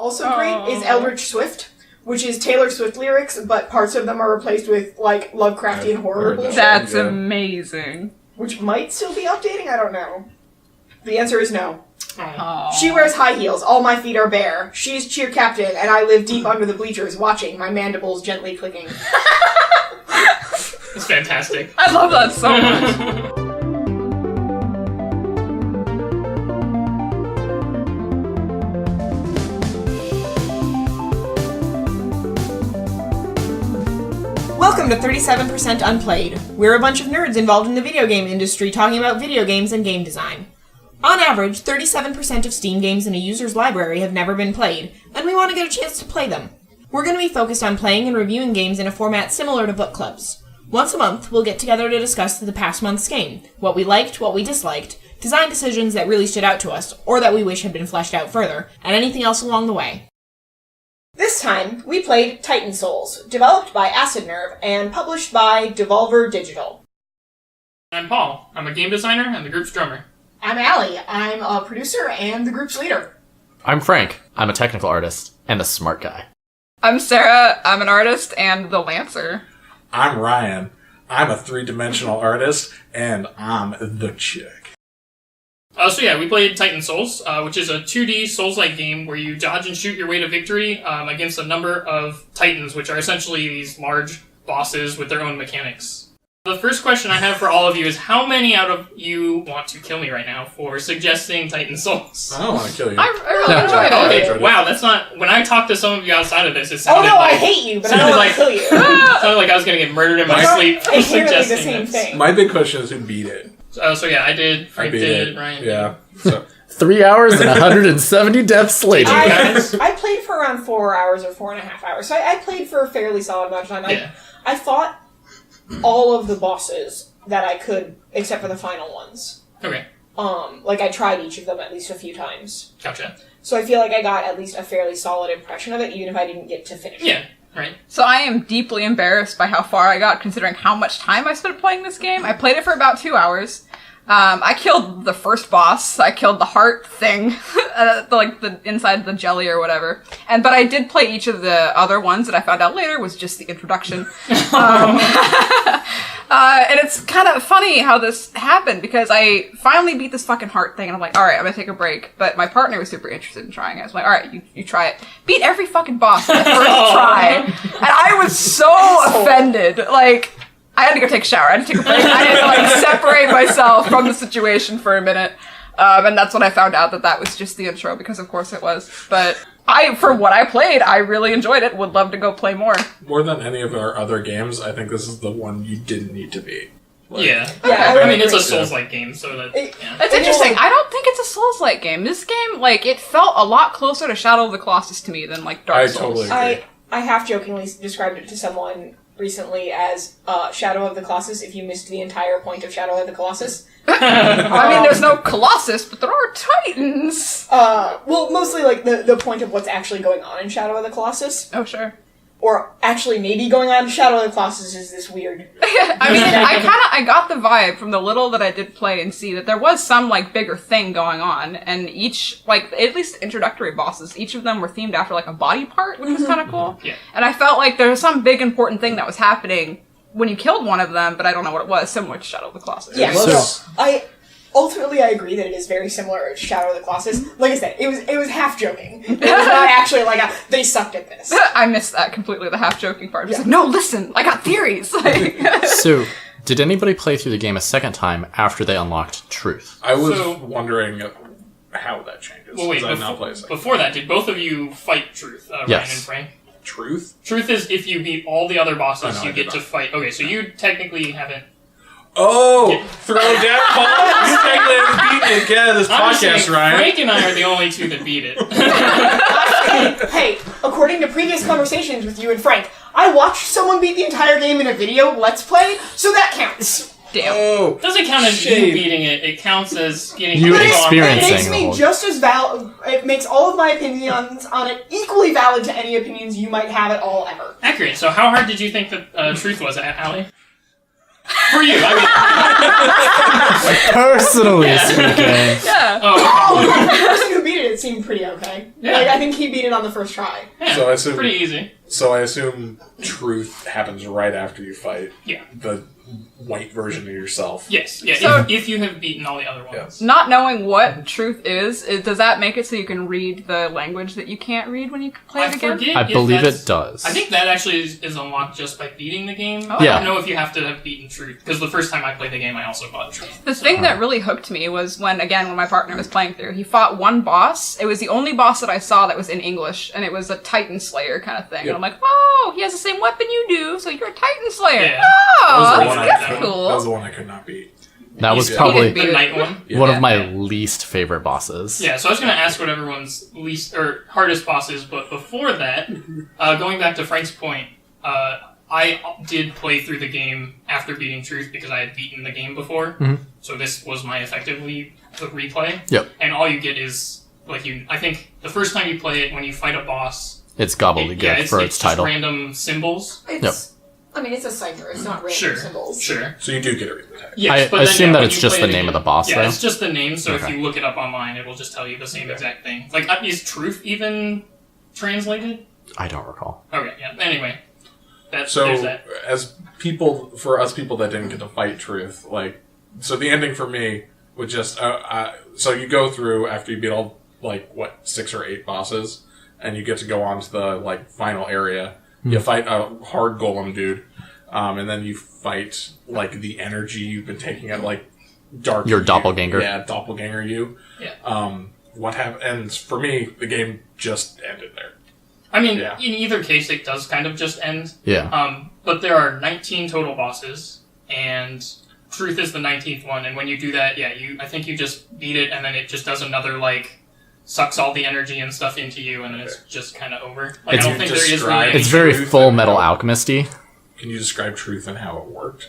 Also great is Eldritch Swift, which is Taylor Swift lyrics, but parts of them are replaced with, like, Lovecraftian horror bullshit. That's amazing. Which might still be updating, I don't know. The answer is no. Aww. She wears high heels, all my feet are bare. She's cheer captain, and I live deep under the bleachers, watching my mandibles gently clicking. It's fantastic. I love that so much. Welcome to 37% Unplayed. We're a bunch of nerds involved in the video game industry talking about video games and game design. On average, 37% of Steam games in a user's library have never been played, and we want to get a chance to play them. We're going to be focused on playing and reviewing games in a format similar to book clubs. Once a month, we'll get together to discuss the past month's game, what we liked, what we disliked, design decisions that really stood out to us, or that we wish had been fleshed out further, and anything else along the way. This time, we played Titan Souls, developed by Acid Nerve and published by Devolver Digital. I'm Paul. I'm a game designer and the group's drummer. I'm Allie. I'm a producer and the group's leader. I'm Frank. I'm a technical artist and a smart guy. I'm Sarah. I'm an artist and the Lancer. I'm Ryan. I'm a three-dimensional artist and I'm the chick. We played Titan Souls, which is a 2D Souls-like game where you dodge and shoot your way to victory against a number of Titans, which are essentially these large bosses with their own mechanics. The first question I have for all of you is, how many out of you want to kill me right now for suggesting Titan Souls? I don't want to kill you. I really enjoyed it. Okay, wow, that's not... When I talked to some of you outside of this, it sounded Oh no, like... I hate you, but I don't want to kill you. It sounded like I was going to get murdered in my sleep for It's literally the suggesting same this. thing. My big question is who beat it. I did. Frank I beat did. it. Ryan Yeah. So 3 hours and 170 deaths later. I played for around 4 hours or 4.5 hours, so I played for a fairly solid amount of time. Yeah. I fought all of the bosses that I could, except for the final ones. Okay. I tried each of them at least a few times. Gotcha. So I feel like I got at least a fairly solid impression of it, even if I didn't get to finish it. Yeah. Right. So I am deeply embarrassed by how far I got, considering how much time I spent playing this game. I played it for about 2 hours. I killed the first boss. I killed the heart thing, the inside the jelly or whatever. But I did play each of the other ones that I found out later was just the introduction. And it's kind of funny how this happened, because I finally beat this fucking heart thing, and I'm like, alright, I'm gonna take a break. But my partner was super interested in trying it. I was like, alright, you try it. Beat every fucking boss on the first try. And I was so offended. I had to go take a shower. I had to take a break. I had to, separate myself from the situation for a minute. And that's when I found out that was just the intro, because of course it was. But for what I played, I really enjoyed it. Would love to go play more. more than any of our other games, I think this is the one you didn't need to beat. Yeah. I mean, it's a agree. Souls-like game, so that... Yeah. It's interesting. I don't think it's a Souls-like game. This game, it felt a lot closer to Shadow of the Colossus to me than, Dark Souls. Totally agree. I half-jokingly described it to someone recently as Shadow of the Colossus if you missed the entire point of Shadow of the Colossus. I mean, there's no Colossus, but there are Titans! Mostly, the point of what's actually going on in Shadow of the Colossus. Oh, sure. Or actually maybe going on in Shadow of the Colossus is this weird... I mean, I got the vibe from the little that I did play and see that there was some, bigger thing going on, and each, at least introductory bosses, each of them were themed after, a body part, which was kind of cool. Yeah. And I felt like there was some big important thing that was happening when you killed one of them, but I don't know what it was, similar to Shadow of the Colossus. Yeah, Ultimately, I agree that it is very similar to Shadow of the Colossus. Like I said, it was half joking. It was not actually they sucked at this. I missed that completely, the half-joking part. Just no, listen, I got theories! So, did anybody play through the game a second time after they unlocked Truth? I was wondering how that changes. Well, wait, before that, did both of you fight Truth, Ryan and Yes. Frank? Truth? Truth is if you beat all the other bosses, Oh, no, you I get did to not. fight... Okay, so you technically haven't... Oh! Throw down Paul! You technically haven't beaten it. Get out of this I'm podcast, saying Ryan. Frank and I are the only two that beat it. Hey, according to previous conversations with you and Frank, I watched someone beat the entire game in a video Let's Play, so that counts. Damn. Oh! It doesn't count as you Shame. beating it, it counts as getting... You it experience- It makes the me whole- just as valid. It makes all of my opinions on it equally valid to any opinions you might have at all ever. Accurate. So how hard did you think that Truth was, Allie? For you, I mean... Personally speaking. Yeah. Oh, The person who beat it it seemed pretty okay. Yeah. Like, I think he beat it on the first try. Yeah, So I assume- pretty easy. So I assume truth happens right after you fight Yeah. the white version of yourself. Yes. Yeah. So- if you have beaten all the other ones. Not knowing what truth is, does that make it so you can read the language that you can't read when you play it again? forget I if believe that's- it does. I think that actually is unlocked just by beating the game. Oh. I Yeah. don't know if you have to have beaten truth, because the first time I played the game, I also bought truth. The thing that really hooked me was when my partner was playing through, he fought one boss. It was the only boss that I saw that was in English, and it was a Titan Slayer kind of thing. Yeah. And I'm like, oh, he has the same weapon you do, so you're a Titan Slayer. Yeah. That was the Oh, one that's I- cool. That was the one I could not beat. that was You probably didn't beat The it. night one. Yeah. one of Yeah. my least favorite bosses. Yeah, so I was going to ask what everyone's least or hardest boss is, but before that, going back to Frank's point, I did play through the game after beating Truth because I had beaten the game before. So this was my effectively the replay. Yep. And all you get is I think the first time you play it, when you fight a boss, It's gobbledygook for its just title. random symbols. It's, I mean, it's a cipher. It's not random Sure, symbols. sure. So you do get a read the text. Yes, I assume that when it's you just play the it name of again- the boss, Yeah, though? it's just the name. So Okay. if you look it up online, it will just tell you the same exact thing. Like, is truth even translated? I don't recall. Okay, yeah. Anyway, there's So that. for us people that didn't get to fight truth, so the ending for me was just so you go through after you beat all 6 or 8 bosses, and you get to go on to the final area. You fight a hard golem dude, and then you fight the energy you've been taking at dark. Your you. doppelganger. Yeah, doppelganger you. Yeah. What happened? And for me, the game just ended there. I mean, Yeah. in either case, it does kind of just end. Yeah. But there are 19 total bosses, and truth is the 19th one. And when you do that, I think you just beat it, and then it just does another sucks all the energy and stuff into you, and then it's just kind of over. I It's- don't think there is describe- really. Any It's very truth Full and Metal how- Alchemist-y. Can you describe truth and how it worked?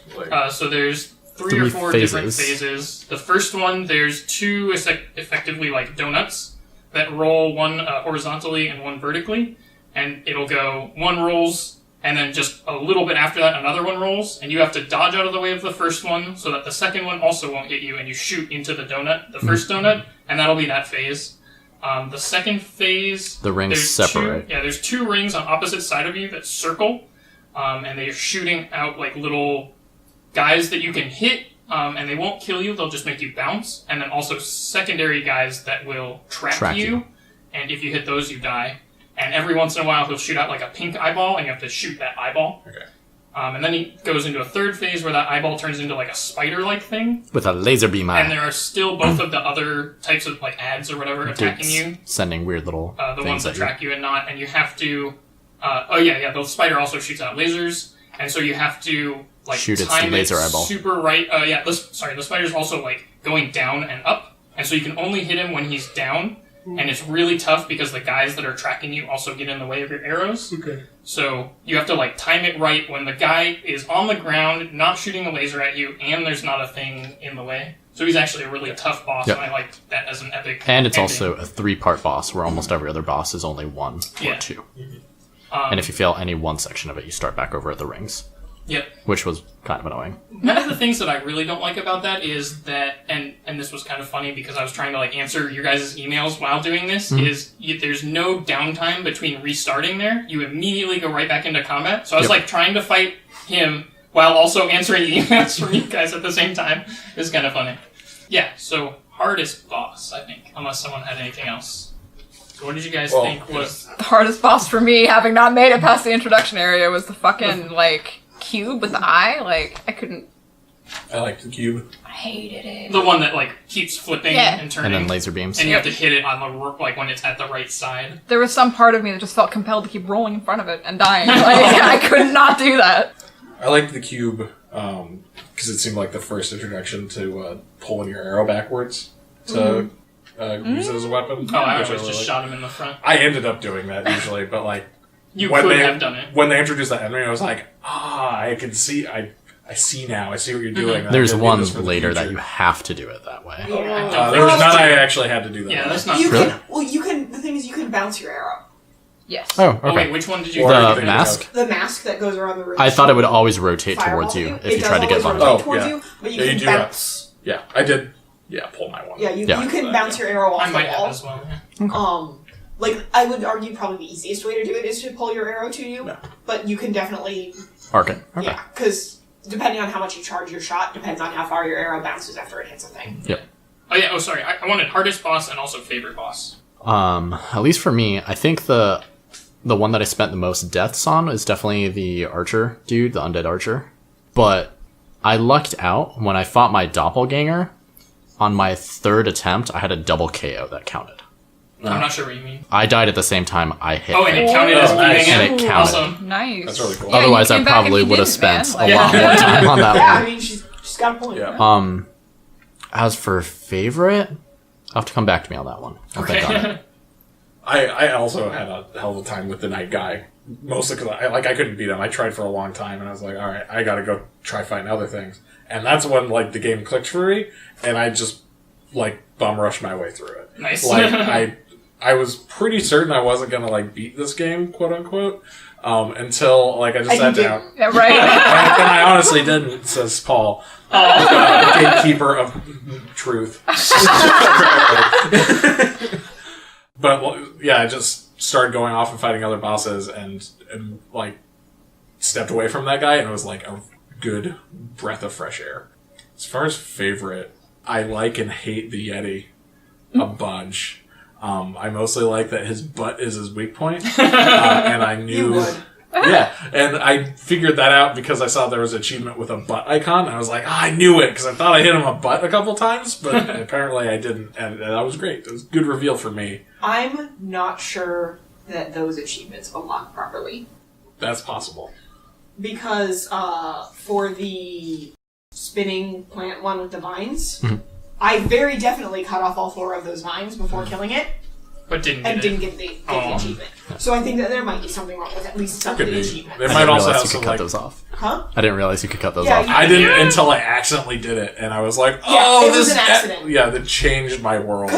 So there's three or Three four phases. different phases. The first one, there's two effectively donuts that roll, one horizontally and one vertically, and it'll go one rolls, and then just a little bit after that, another one rolls, and you have to dodge out of the way of the first one so that the second one also won't hit you, and you shoot into the donut, the first donut, and that'll be that phase. The second phase, The rings there's separate. there's 2 rings on opposite side of you that circle, and they're shooting out little guys that you can hit, and they won't kill you, they'll just make you bounce, and then also secondary guys that will trap you, and if you hit those, you die. And every once in a while, he'll shoot out a pink eyeball, and you have to shoot that eyeball. Okay. And then he goes into a third phase where that eyeball turns into a spider-like thing, With a laser beam eye. and there are still both of the other types of ads or whatever attacking Dudes you. sending weird little The things ones that at you. track you and not, and you have to. The spider also shoots out lasers, and so you have to Shoot its time laser it eyeball. super right. The spider's also going down and up, and so you can only hit him when he's down, and it's really tough because the guys that are tracking you also get in the way of your arrows. Okay. So you have to time it right when the guy is on the ground, not shooting a laser at you, and there's not a thing in the way. So he's actually a really tough boss, Yep. and I like that as an epic. And it's ending. also a 3-part boss where almost every other boss is only 1 or Yeah. 2. And if you fail any one section of it, you start back over at the rings. Yep. Which was kind of annoying. One of the things that I really don't like about that is that, and this was kind of funny because I was trying to answer your guys' emails while doing this, there's no downtime between restarting there. You immediately go right back into combat. So I was Yep. trying to fight him while also answering emails from you guys at the same time. It was kind of funny. Yeah, so hardest boss, I think, unless someone had anything else. So what did you guys think was... The hardest boss for me, having not made it past the introduction area, was the fucking, cube with the eye. I couldn't... I like the cube. I hated it. The one that, keeps flipping Yeah. and turning. And then laser beams. And you have to hit it on the when it's at the right side. There was some part of me that just felt compelled to keep rolling in front of it and dying. I could not do that. I liked the cube because it seemed like the first introduction to pulling your arrow backwards to use it as a weapon. Oh, I which always really just liked. shot him in the front. I ended up doing that usually, but You when could they have done it. when they introduced that enemy, I was like, I can see. I see now. I see what you're doing. There's I can do one this for the later that future. you have to do it that way. Yeah. There was none I actually had to do that. Yeah, with. that's not You true. can. Well, you can. The thing is, you can bounce your arrow. Yes. Oh, Oh, wait, okay. which one did you Or do? anything The you mask? have. The mask that goes around the room. I thought it would always rotate Fireball towards you you. if It you does tried to get always bumped. rotate Oh, towards yeah. you, but you Yeah, you can do that. bounce. Yeah, I did. Yeah, pull my one. Yeah, you Yeah. can bounce your arrow off I the might have wall. as well. Yeah. Like, I would argue probably the easiest way to do it is to pull your arrow to you, No. but you can definitely, Arc it. Okay. yeah, because depending on how much you charge your shot, depends on how far your arrow bounces after it hits a thing. Yep. Oh yeah. Oh, sorry. I wanted hardest boss and also favorite boss. At least for me, I think the one that I spent the most deaths on is definitely the archer dude, the undead archer. But I lucked out when I fought my doppelganger. On my third attempt, I had a double KO that counted. I'm not sure what you mean. I died at the same time I hit. Oh, and it counted as nice. beating And it. it counted. Awesome. Nice. That's really cool. Yeah, Otherwise, you I came back probably and you would have didn't, spent man. a Like- lot more time on that Yeah, one. I mean, she's got a point. Yeah. As for favorite, I'll have to come back to me on that one. I'll think on it. I also had a hell of a time with the night guy. Mostly because I couldn't beat him. I tried for a long time, and I was like, all right, I gotta go try fighting other things. And that's when, like, the game clicked for me, and I just, like, bum rushed my way through it. Nice. Like, I was pretty certain I wasn't gonna, like, beat this game, quote unquote, until, like, I just sat you down. Yeah, right. And I honestly didn't, says Paul. Gatekeeper of truth. But, well, yeah, I just started going off and fighting other bosses and like, stepped away from that guy, and it was like a good breath of fresh air. As far as favorite, I like and hate the Yeti a bunch. I mostly like that his butt is his weak point. And I knew... You would. Yeah, and I figured that out because I saw there was an achievement with a butt icon, and I was like, I knew it, because I thought I hit him a butt a couple times, but apparently I didn't, and that was great. It was a good reveal for me. I'm not sure that those achievements unlock properly. That's possible. Because for the spinning plant one with the vines, Mm-hmm. I very definitely cut off all 4 of those vines before killing it, But didn't and get didn't it. get the achievement. So I think that there might be something wrong with at least some of Could the be. achievements. They I might didn't also realize have you some, could cut like... those off. Huh? I didn't realize you could cut those Yeah, off. you- I didn't Yeah. until I accidentally did it, and I was like, Yeah, oh, it was this... an accident. Yeah, that changed my world.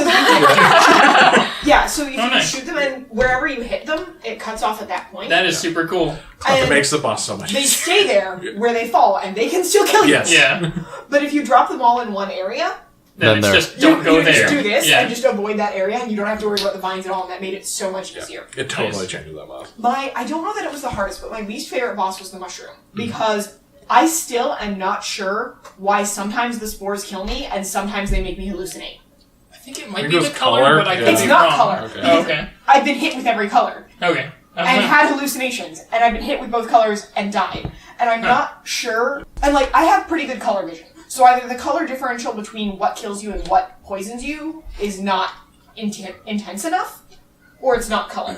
Yeah, so if you nice. shoot them and wherever you hit them, it cuts off at that point. That is super cool. It and makes the boss so much they easier. stay there where they fall, and they can still kill you. Yes. Yeah. But if you drop them all in one area, Then Then it's they're- just don't go you there. just do this Yeah. and just avoid that area, and you don't have to worry about the vines at all, and that made it so much easier. It totally Nice. changes that boss. I don't know that it was the hardest, but my least favorite boss was the mushroom, because I still am not sure why sometimes the spores kill me, and sometimes they make me hallucinate. I think it might I be think the it was color, color, but I yeah. could It's be not wrong. color. Okay. Oh, okay. I've been hit with every color. Okay. And had hallucinations, and I've been hit with both colors and died. And I'm not sure. And, like, I have pretty good color vision. So either the color differential between what kills you and what poisons you is not intense enough, or it's not color.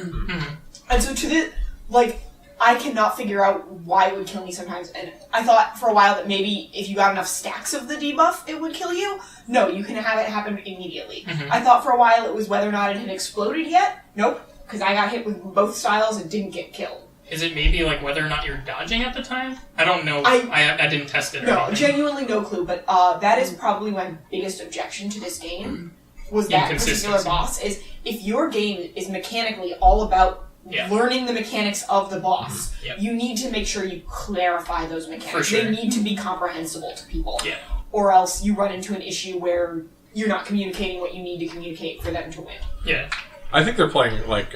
And so to this, like, I cannot figure out why it would kill me sometimes. And I thought for a while that maybe if you got enough stacks of the debuff, it would kill you. No, you can have it happen immediately. I thought for a while it was whether or not it had exploded yet. Nope. Because I got hit with both styles and didn't get killed. Is it maybe like whether or not you're dodging at the time? I don't know. I didn't test it. Or No, anything. genuinely no clue, but that is probably my biggest objection to this game, was that particular Inconsistency. boss, is if your game is mechanically all about Yeah. learning the mechanics of the boss, Yep. you need to make sure you clarify those mechanics. For sure. They need to be comprehensible to people. Yeah. Or else you run into an issue where you're not communicating what you need to communicate for them to win. Yeah. I think they're playing, like,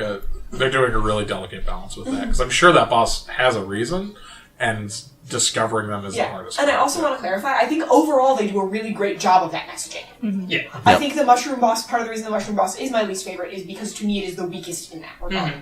they're doing a really delicate balance with that, because I'm sure that boss has a reason, and discovering them is the hardest And I part. also want to clarify, I think overall they do a really great job of that messaging. Yeah. I think the mushroom boss, part of the reason the mushroom boss is my least favorite is because to me it is the weakest in that regard.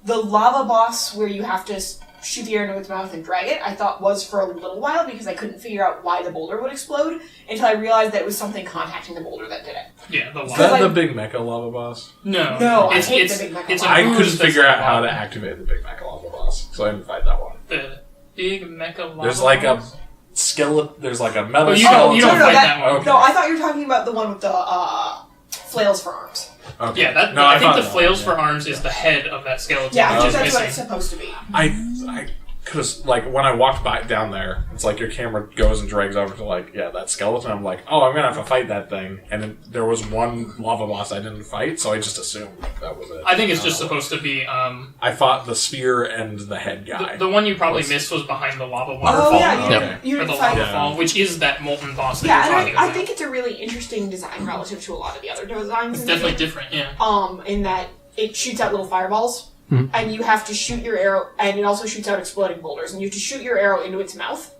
The lava boss where you have to shoot the air into its mouth and drag it, I thought was for a little while because I couldn't figure out why the boulder would explode until I realized that it was something contacting the boulder that did it. Yeah. The Is lava. that like- the big mecha lava boss? No. No, I it's, hate it's, the big mecha it's a lava. I couldn't boost that's figure out like how to lava. activate the big mecha lava boss, so I didn't fight that one. The big mecha lava. There's like a boss? skeleton. There's like a metal Oh, you skeleton. don't no, fight that- that one. Okay. No, I thought you were talking about the one with the flails for arms. Okay. Yeah, that, No, I think found the that flails one, for yeah. arms is the head of that skeleton, Yeah, I which think is that's what missing. it's supposed to be. I Because, like, when I walked down there, it's like your camera goes and drags over to, like, that skeleton. I'm like, oh, I'm going to have to fight that thing. And then there was one lava boss I didn't fight, so I just assumed that was it. I think it's just supposed to be... I fought the spear and the head guy. The one you probably missed was behind the lava waterfall. Oh, yeah, Or the lava fall, which is that molten boss that Yeah, you're talking and about. I think it's a really interesting design relative to a lot of the other designs. It's definitely different, yeah. In that it shoots out little fireballs. And you have to shoot your arrow, and it also shoots out exploding boulders, and you have to shoot your arrow into its mouth,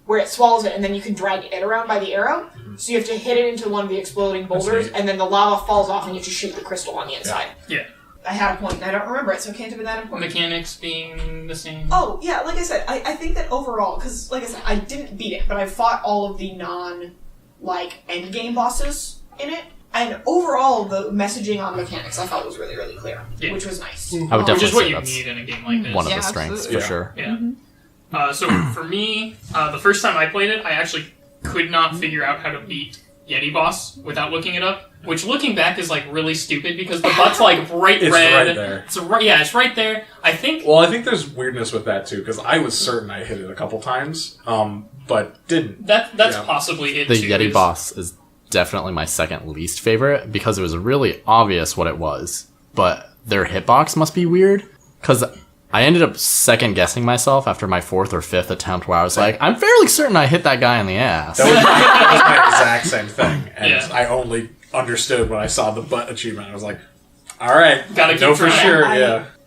where it swallows it, and then you can drag it around by the arrow. So you have to hit it into one of the exploding boulders, and then the lava falls off, and you have to shoot the crystal on the inside. Yeah. I had a point, and I don't remember it, so it can't have been that important. Mechanics being the same. Oh, yeah, like I said, I think that overall, because, like I said, I didn't beat it, but I fought all of the endgame bosses in it. And overall, the messaging on mechanics I thought was really, really clear, which was nice. I would definitely Which is what say you that's need in a game like this. one of Yeah, the strengths absolutely. for sure. Yeah. So for me, the first time I played it, I actually could not figure out how to beat Yeti boss without looking it up. Which, looking back, is like really stupid because the butt's like bright It's red. right there. It's right there. I think. Well, I think there's weirdness with that, too, because I was certain I hit it a couple times, but didn't. That's possibly it. The too, Yeti is- boss is definitely my second least favorite because it was really obvious what it was, but their hitbox must be weird because I ended up second guessing myself after my fourth or fifth attempt where I was like, I'm fairly certain I hit that guy in the ass. That was my exact same thing, and Yeah. I only understood when I saw the butt achievement. I was like, all right, Gotta keep know for trying. sure,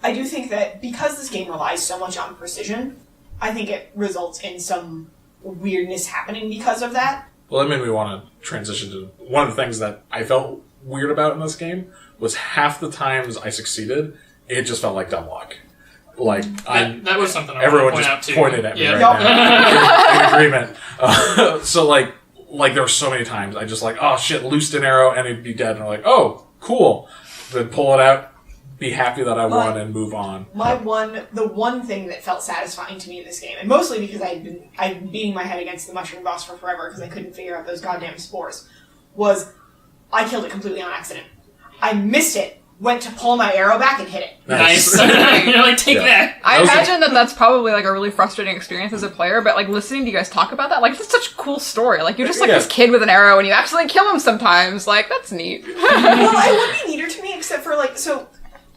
I do think that because this game relies so much on precision, I think it results in some weirdness happening because of that. Well, that made me want to transition to one of the things that I felt weird about in this game was half the times I succeeded, it just felt like dumb luck. Like, That was something I everyone want to point just out too. pointed at me Yeah. right now in agreement. So like there were so many times I just like, oh shit, loosed an arrow and it'd be dead, and I'm like, oh, cool. Then pull it out, be happy that I won, and move on. The one thing that felt satisfying to me in this game, and mostly because I've been beating my head against the mushroom boss for forever because I couldn't figure out those goddamn spores, was I killed it completely on accident. I missed it, went to pull my arrow back and hit it. Nice. You're like, take that. I That was imagine that that's probably like a really frustrating experience as a player, but like listening to you guys talk about that, like it's such a cool story. Like you're just like this kid with an arrow and you accidentally kill him sometimes. Like that's neat. Well, it would be neater to me, except for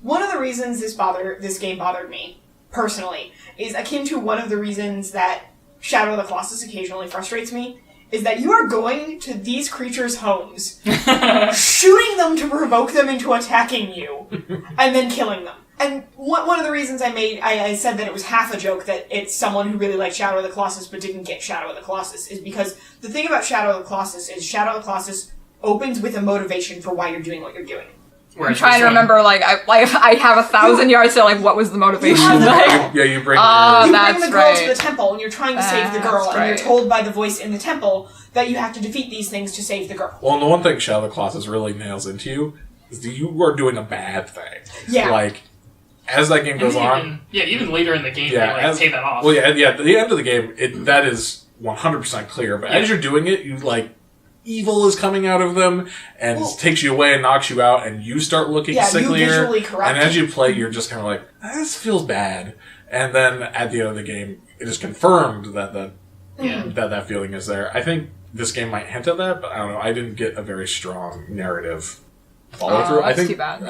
one of the reasons this game bothered me personally is akin to one of the reasons that Shadow of the Colossus occasionally frustrates me. Is that you are going to these creatures' homes, shooting them to provoke them into attacking you, and then killing them. And one of the reasons I said that it was half a joke that it's someone who really liked Shadow of the Colossus but didn't get Shadow of the Colossus is because the thing about Shadow of the Colossus is Shadow of the Colossus opens with a motivation for why you're doing what you're doing. I'm trying to remember, like I have 1,000 yards, so like, what was the motivation? You have the Like, Yeah, you bring You that's bring the girl to right. the temple and you're trying to save the girl, That's and you're right. told by the voice in the temple that you have to defeat these things to save the girl. Well, and the one thing Shadow of the Colossus really nails into you is that you are doing a bad thing. Yeah. Like, as that game goes on... Even later in the game, they pay that off. Well, yeah, at the end of the game, that is 100% clear. But as you're doing it, you, like, evil is coming out of them and takes you away and knocks you out, and you start looking sicklier. you visually corrupt. And as you play, you're just kind of like, this feels bad. And then at the end of the game, it is confirmed that that feeling is there. I think this game might hint at that, but I don't know. I didn't get a very strong narrative follow through. I that's think, too bad.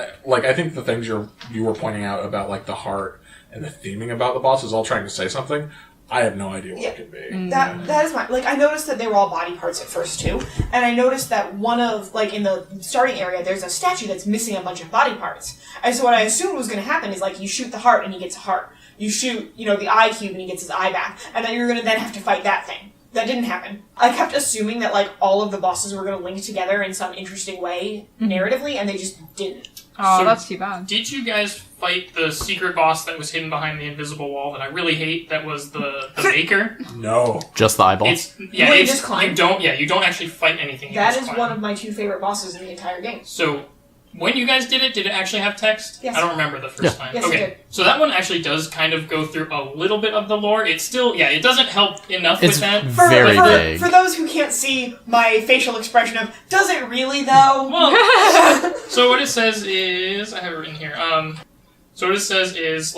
I think the things you were pointing out about like the heart and the theming about the boss is all trying to say something. I have no idea what it could be. That is my I noticed that they were all body parts at first too, and I noticed that one of in the starting area there's a statue that's missing a bunch of body parts, and so what I assumed was going to happen is you shoot the heart and he gets a heart, you shoot the eye cube and he gets his eye back, and then you're going to then have to fight that thing. That didn't happen. I kept assuming that all of the bosses were going to link together in some interesting way narratively, and they just didn't. Oh, So- that's too bad. Did you guys fight the secret boss that was hidden behind the invisible wall that I really hate? That was the baker. No. Just the eyeball. You just climb? You don't actually fight anything. That is one of my two favorite bosses in the entire game. So, when you guys did it actually have text? Yes. I don't remember the first time. Yes, it okay. did. So that one actually does kind of go through a little bit of the lore. It's still, it doesn't help enough It's with that. very vague. For those who can't see my facial expression of, does it really though? Well, so what it says is, I have it written here. So what it says is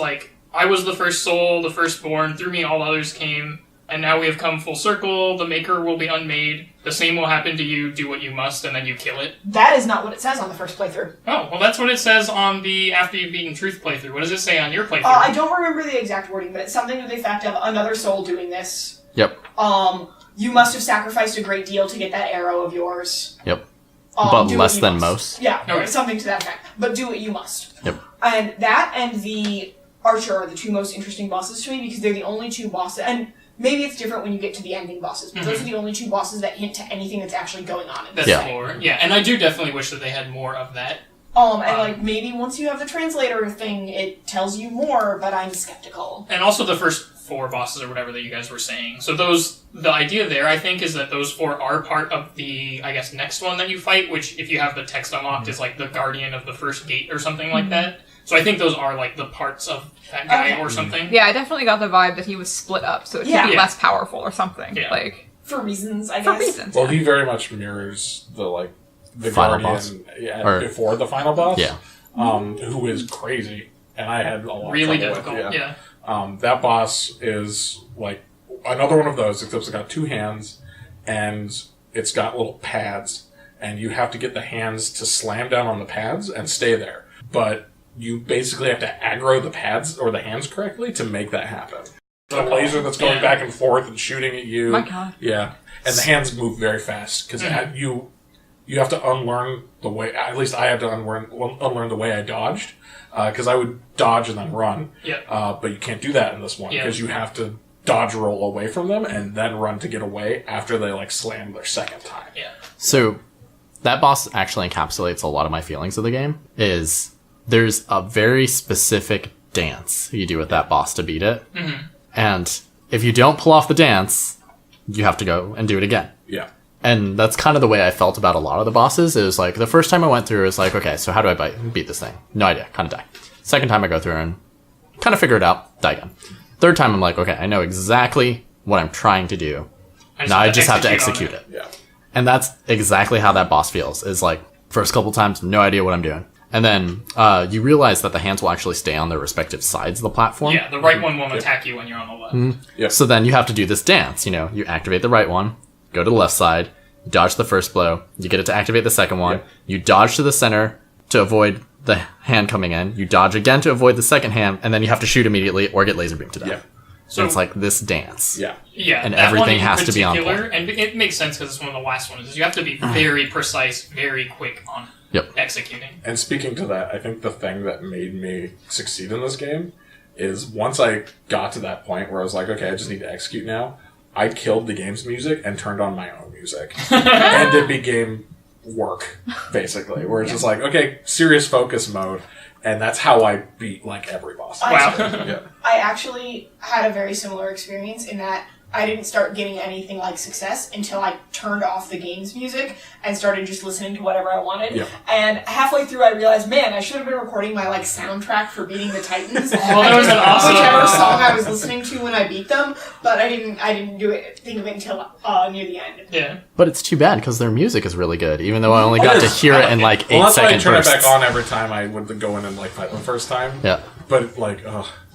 I was the first soul, the firstborn, through me all others came, and now we have come full circle, the maker will be unmade, the same will happen to you, do what you must, and then you kill it. That is not what it says on the first playthrough. Oh, well that's what it says on the After You've Beaten Truth playthrough. What does it say on your playthrough? I don't remember the exact wording, but it's something to the effect of another soul doing this. Yep. You must have sacrificed a great deal to get that arrow of yours. Yep. But Do less what you than must. most. Yeah, Okay. something to that effect. But do what you must. Yep. And that and the Archer are the two most interesting bosses to me because they're the only two bosses. And maybe it's different when you get to the ending bosses, but those are the only two bosses that hint to anything that's actually going on in this That's setting. lore. Yeah, and I do definitely wish that they had more of that. And like maybe once you have the translator thing, it tells you more, but I'm skeptical. And also the first 4 bosses or whatever that you guys were saying. So the idea there, I think, is that those 4 are part of the, I guess, next one that you fight, which, if you have the text unlocked, is like the guardian of the first gate or something like that. So I think those are like the parts of that guy or something. Yeah, I definitely got the vibe that he was split up, so it should be Yeah. less powerful or something. Yeah. Like, For reasons, I for guess. reasons. Well, yeah. he very much mirrors the Final Guardian boss. yeah, before the final boss. Yeah. Who is crazy, and I had a lot Really of trouble difficult, with, yeah. That boss is like another one of those, except it's got 2 hands, and it's got little pads, and you have to get the hands to slam down on the pads and stay there. But you basically have to aggro the pads or the hands correctly to make that happen. The laser that's going back and forth and shooting at you. My God. Yeah, and the hands move very fast because you have to unlearn the way. At least I had to unlearn the way I dodged because I would dodge and then run. Yeah. But you can't do that in this one because you have to dodge roll away from them and then run to get away after they like slam their second time. Yeah. So that boss actually encapsulates a lot of my feelings of the game. There's a very specific dance you do with that boss to beat it. Mm-hmm. And if you don't pull off the dance, you have to go and do it again. Yeah. And that's kind of the way I felt about a lot of the bosses. It was like, the first time I went through, it was like, okay, so how do I beat this thing? No idea. Kind of die. Second time I go through and kind of figure it out. Die again. Third time I'm like, okay, I know exactly what I'm trying to do. Now I just have to execute it. Yeah. And that's exactly how that boss feels. Is like, first couple times, no idea what I'm doing. And then you realize that the hands will actually stay on their respective sides of the platform. Yeah, the right one won't attack you when you're on the left. Mm-hmm. Yep. So then you have to do this dance. You know, you activate the right one, go to the left side, you dodge the first blow, you get it to activate the second one, you dodge to the center to avoid the hand coming in, you dodge again to avoid the second hand, and then you have to shoot immediately or get laser beamed to death. Yeah. So It's like this dance. Yeah. Yeah, And that everything one in has to be on particular, point. And it makes sense because it's one of the last ones. Is you have to be very precise, very quick on Yep. executing. And speaking to that, I think the thing that made me succeed in this game is once I got to that point where I was like, okay, I just need to execute now, I killed the game's music and turned on my own music. And it became work, basically. Where it's just like, okay, serious focus mode. And that's how I beat, like, every boss. Wow. Yeah. I actually had a very similar experience in that I didn't start getting anything like success until I turned off the game's music and started just listening to whatever I wanted. Yeah. And halfway through I realized, man, I should have been recording my like soundtrack for beating the Titans. Well, that was an awesome- whichever song I was listening to when I beat them, but I didn't think of it until near the end. Yeah. But it's too bad because their music is really good, even though I only got to hear it in like 8 Well, that's why I second turn it bursts. back on every time I would go in and, like, fight the first time. Yeah. But, like,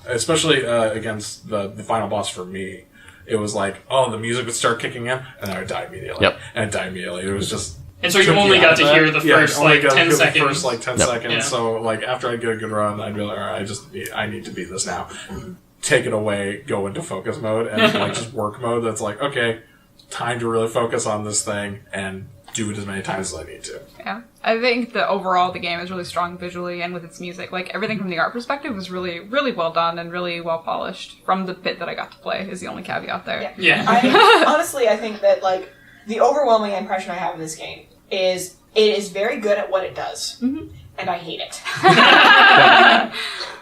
especially against the final boss for me, it was like, oh, the music would start kicking in, and then I would die immediately. Yep. And I'd die immediately. It was just... And so you took only out got of to that. hear the first, only like, got to 10 hear seconds. The first, like, 10 Yep. seconds. Yeah. So, like, after I'd get a good run, I'd be like, alright, I need to beat this now. Take it away, go into focus mode, and, like, just work mode that's like, okay, time to really focus on this thing, and do it as many times as I need to. Yeah. I think that overall the game is really strong visually and with its music. Like, everything from the art perspective was really, really well done and really well polished. From the bit that I got to play is the only caveat there. Yeah. Honestly, I think that like the overwhelming impression I have of this game is it is very good at what it does, and I hate it.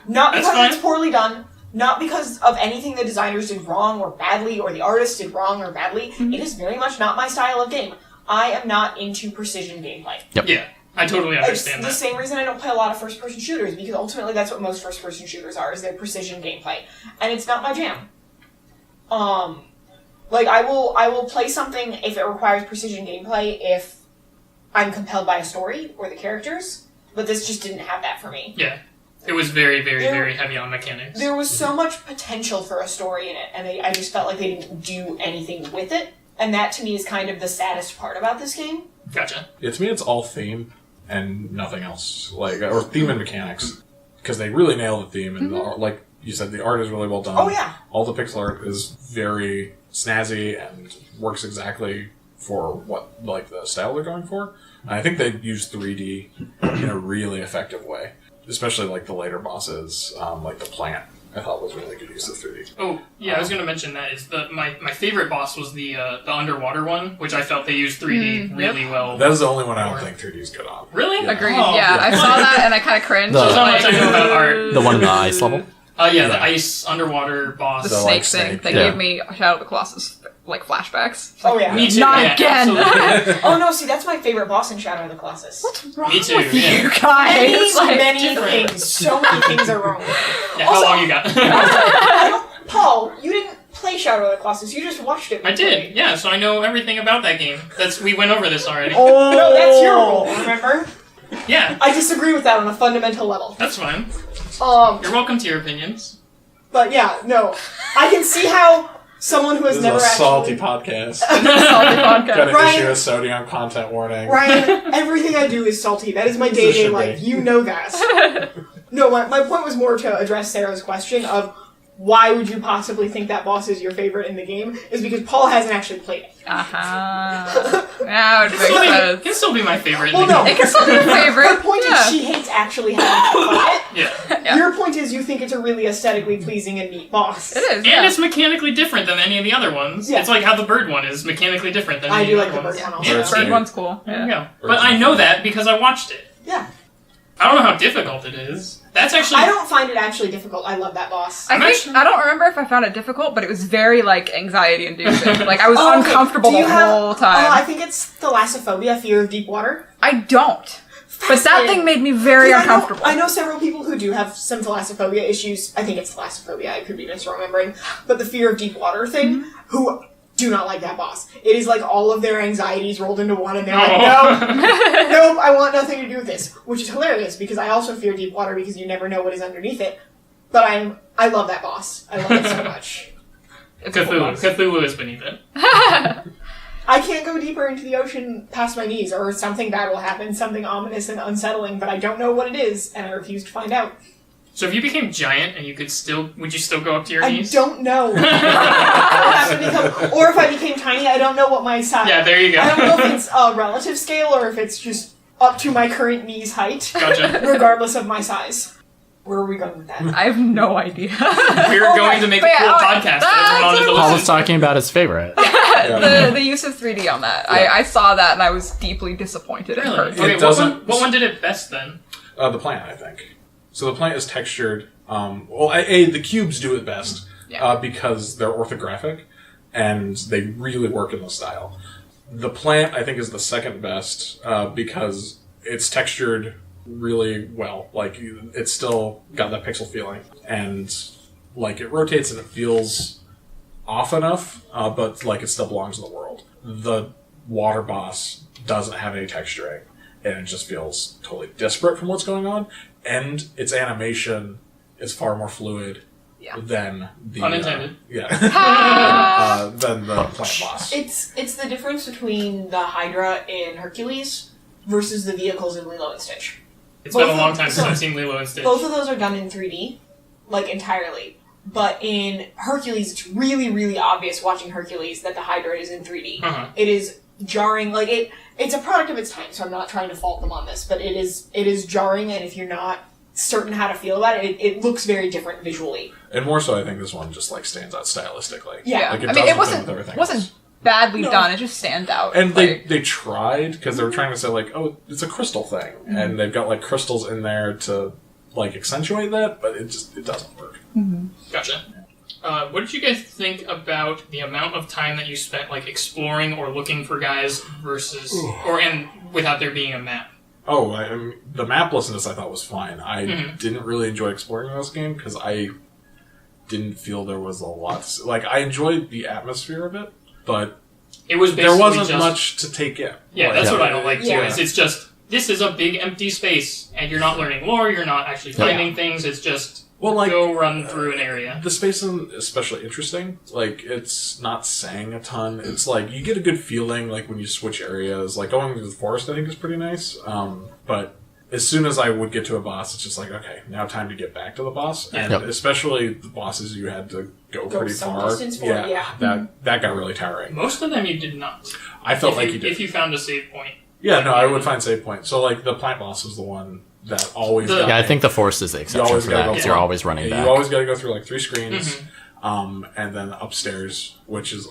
Not That's because fine. it's poorly done, not because of anything the designers did wrong or badly, or the artists did wrong or badly. It is very much not my style of game. I am not into precision gameplay. Yeah. I totally It's understand the that. same reason I don't play a lot of first-person shooters, because ultimately that's what most first-person shooters are, is their precision gameplay. And it's not my jam. Like, I will play something if it requires precision gameplay if I'm compelled by a story or the characters, but this just didn't have that for me. Yeah. It was very, very, very heavy on mechanics. There was so much potential for a story in it, and I just felt like they didn't do anything with it. And that, to me, is kind of the saddest part about this game. Gotcha. Yeah, to me, it's all theme and nothing else. Or theme and mechanics. Because they really nail the theme, and like you said, the art is really well done. Oh, yeah. All the pixel art is very snazzy and works exactly for what, like, the style they're going for. And I think they use 3D in a really effective way. Especially, like, the later bosses, like the plant, I thought was really good use of 3D. Oh, yeah, I was going to mention that. Is my favorite boss was the underwater one, which I felt they used 3D really well. That is the only one I don't think 3D is good on. Really? Yeah. Agreed. Oh, Yeah, I saw that and I kind of cringed. That's how much I know about art. The one in the ice level? Yeah, the ice underwater boss. The So, snake like, thing. snake, They yeah. gave me Shadow of the Colossus, like, flashbacks. Oh, yeah. Me too. Not yeah, again. absolutely. Oh, no, see, that's my favorite boss in Shadow of the Colossus. What's wrong Me too, with yeah. you guys? Many different. things. So many things are wrong. Yeah, how long you got? Paul, you didn't play Shadow of the Colossus. You just watched it. I did, yeah, so I know everything about that game. We went over this already. No, that's your role, remember? Yeah, I disagree with that on a fundamental level. that's fine. Um, You're welcome to your opinions. but yeah, no. I can see how someone who has This never is a salty actually... podcast. Salty Got podcast. to Ryan- issue a sodium content warning. Ryan, everything I do is salty. That is my day-to-day should life. be. You know that. No, my point was more to address Sarah's question of why would you possibly think that boss is your favorite in the game, is because Paul hasn't actually played it. Uh-huh. That would make It sense. can still be my favorite. Well, no. It can still be your favorite. Her point Yeah. is she hates actually having to play it. Yeah. Yeah. Your point is you think it's a really aesthetically pleasing and neat boss. It is, And yeah. it's mechanically different than any of the other ones. Yeah. It's like how the bird one is mechanically different than I any do of like the the other bird ones. one also. Yeah. Bird one's cool. There you Yeah. go. But I know that because I watched it. Yeah. I don't know how difficult it is. That's actually... I don't find it actually difficult. I love that boss. I I'm think, actually- I don't remember if I found it difficult, but it was very, like, anxiety-inducing. Like, I was Oh, okay. uncomfortable Do the you have- whole time. I think it's thalassophobia, fear of deep water. I don't. But that thing made me very uncomfortable. I know several people who do have some thalassophobia issues. I think it's thalassophobia. I could be misremembering. But the fear of deep water thing, who do not like that boss. It is like all of their anxieties rolled into one, and they're like, no, nope, I want nothing to do with this. Which is hilarious, because I also fear deep water, because you never know what is underneath it. But I love that boss. I love it so much. It's a cool boss. Cthulhu is beneath it. I can't go deeper into the ocean past my knees, or something bad will happen, something ominous and unsettling, but I don't know what it is, and I refuse to find out. So if you became giant and you could still... Would you still go up to your I knees? don't know. What happened to become, or if I became tiny, I don't know what my size. Yeah, there you go. I don't know if it's a relative scale or if it's just up to my current knee's height, Gotcha. regardless of my size. Where are we going with that? I have no idea. We were going to make a But yeah, cool oh, podcast that everyone wanted to Paul was listen. talking about his favorite. the use of 3D on that. I saw that and I was deeply disappointed and Really? hurt. Okay, doesn't- what one did it best then? The plant, I think. So the plant is textured. The cubes do it best Yeah. because they're orthographic and they really work in the style. The plant, I think, is the second best because it's textured really well. Like, it's still got that pixel feeling. And, like, it rotates and it feels off enough, but, like, it still belongs in the world. The water boss doesn't have any texturing, and it just feels totally disparate from what's going on. And its animation is far more fluid Yeah. than the... Unintended. than the plant boss. It's the difference between the Hydra in Hercules versus the vehicles in Lilo and Stitch. It's been a Both long of- time so- since I've seen Lilo and Stitch. Both of those are done in 3D, like entirely. But in Hercules, it's really, really obvious watching Hercules that the Hydra is in 3D. Uh-huh. It is jarring. Like it's a product of its time, so I'm not trying to fault them on this, but it is jarring, and if you're not certain how to feel about it, it looks very different visually. And more so, I think this one just like stands out stylistically. Yeah. Like, I mean, it doesn't fit with everything wasn't else. badly No. done. It just stands out. And like, they tried because they were trying to say like, oh, it's a crystal thing, and they've got like crystals in there to like accentuate that, but it doesn't work. Gotcha. What did you guys think about the amount of time that you spent like exploring or looking for guys versus and without there being a map? Oh, the maplessness I thought was fine. I didn't really enjoy exploring this game because I didn't feel there was a lot. Like, I enjoyed the atmosphere of it, but It was there basically wasn't just, much to take in. Yeah, Like, that's what I don't like too. Yeah. Is it's just this is a big empty space, and you're not learning lore, you're not actually finding things, it's just go run through an area. The space isn't especially interesting. Like, it's not saying a ton. It's like, you get a good feeling, like, when you switch areas. Like, going through the forest, I think, is pretty nice. But as soon as I would get to a boss, it's just like, okay, now time to get back to the boss. And especially the bosses you had to go pretty some far. distance for, That got really tiring. Most of them you did not. I felt like you did. If you found a save point. Yeah, no, I would find save point. So, like, the plant boss was the one that always got I think the forest is the exception for that, because you're always running back. You always got to go through, like, 3 screens, and then upstairs, which is...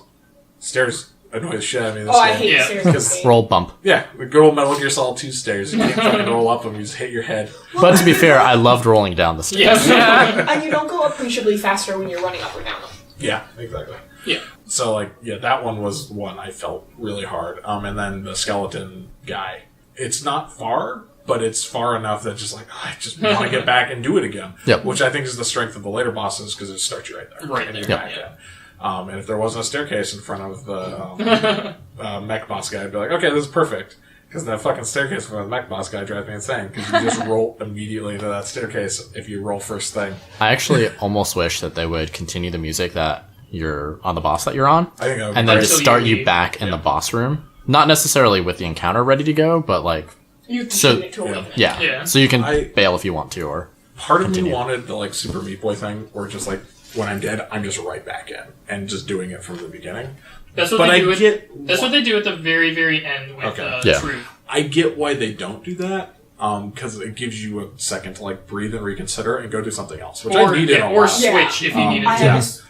Stairs annoy the shit out of me this I game. hate stairs. Roll bump. Yeah, the good old Metal Gear Solid 2 stairs. You can't fucking roll up them, you just hit your head. But to be fair, I loved rolling down the stairs. And you don't go appreciably faster when you're running up or down them. Yeah, exactly. Yeah. So, like, that one was one I felt really hard. And then the skeleton guy. It's not far, but it's far enough that just like, I just want to get back and do it again. Yep. Which I think is the strength of the later bosses, because it starts you right there. Right and there, you're back in. And if there wasn't a staircase in front of the mech boss guy, I'd be like, okay, this is perfect. Because that fucking staircase in front of the mech boss guy drives me insane. Because you just roll immediately into that staircase if you roll first thing. I actually almost wish that they would continue the music that you're on the boss that you're on, I think that would be and then great. just start you back in the boss room. Not necessarily with the encounter ready to go, but like, You So- continue to awaken. Yeah. so you can I- bail if you want to, or Part of continue. me wanted the like Super Meat Boy thing, where just like when I'm dead, I'm just right back in and just doing it from the beginning. That's what But they I do. get That's what they do at the very, very end with Yeah. Truth. I get why they don't do that, because it gives you a second to like breathe and reconsider and go do something else, which I needed a Or lot. switch if you needed I to. have this.